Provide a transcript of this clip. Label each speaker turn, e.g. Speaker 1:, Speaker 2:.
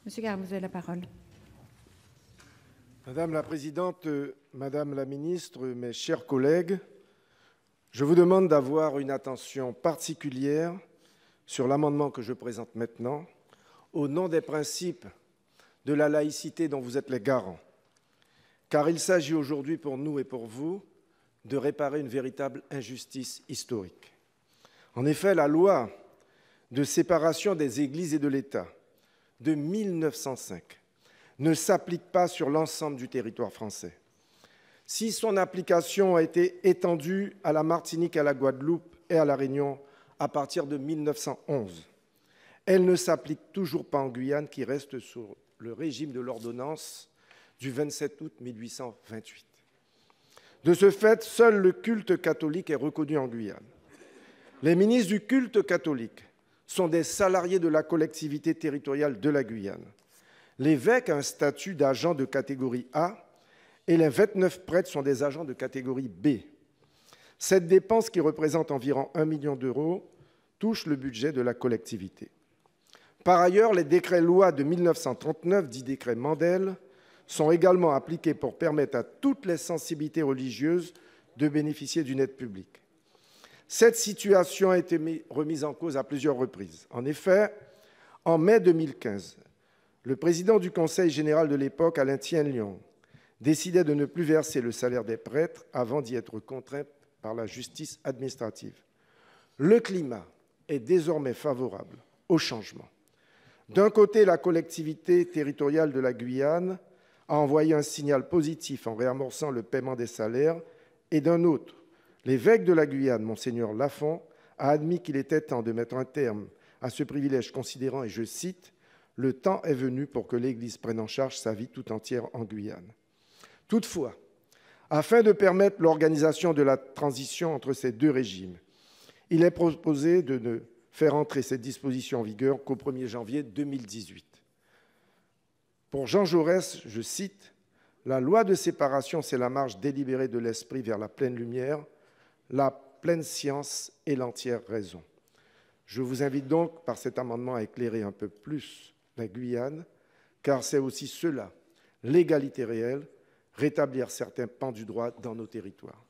Speaker 1: Monsieur Garbe, vous avez la parole.
Speaker 2: Madame la Présidente, Madame la Ministre, mes chers collègues, je vous demande d'avoir une attention particulière sur l'amendement que je présente maintenant, au nom des principes de la laïcité dont vous êtes les garants, car il s'agit aujourd'hui pour nous et pour vous de réparer une véritable injustice historique. En effet, la loi de séparation des Églises et de l'État de 1905 ne s'applique pas sur l'ensemble du territoire français. Si son application a été étendue à la Martinique, à la Guadeloupe et à La Réunion à partir de 1911, elle ne s'applique toujours pas en Guyane, qui reste sous le régime de l'ordonnance du 27 août 1828. De ce fait, seul le culte catholique est reconnu en Guyane. Les ministres du culte catholique sont des salariés de la collectivité territoriale de la Guyane. L'évêque a un statut d'agent de catégorie A et les 29 prêtres sont des agents de catégorie B. Cette dépense, qui représente environ 1 million d'euros, touche le budget de la collectivité. Par ailleurs, les décrets-lois de 1939, dits décrets Mandel, sont également appliqués pour permettre à toutes les sensibilités religieuses de bénéficier d'une aide publique. Cette situation a été remise en cause à plusieurs reprises. En effet, en mai 2015, le président du Conseil général de l'époque, Alain Tienlion, décidait de ne plus verser le salaire des prêtres avant d'y être contraint par la justice administrative. Le climat est désormais favorable au changement. D'un côté, la collectivité territoriale de la Guyane a envoyé un signal positif en réamorçant le paiement des salaires, et d'un autre, l'évêque de la Guyane, Monseigneur Lafont, a admis qu'il était temps de mettre un terme à ce privilège, considérant, et je cite, « Le temps est venu pour que l'Église prenne en charge sa vie tout entière en Guyane ». Toutefois, afin de permettre l'organisation de la transition entre ces deux régimes, il est proposé de ne faire entrer cette disposition en vigueur qu'au 1er janvier 2018. Pour Jean Jaurès, je cite, « La loi de séparation, c'est la marche délibérée de l'esprit vers la pleine lumière, la pleine science et l'entière raison. » Je vous invite donc, par cet amendement, à éclairer un peu plus la Guyane, car c'est aussi cela, l'égalité réelle, rétablir certains pans du droit dans nos territoires.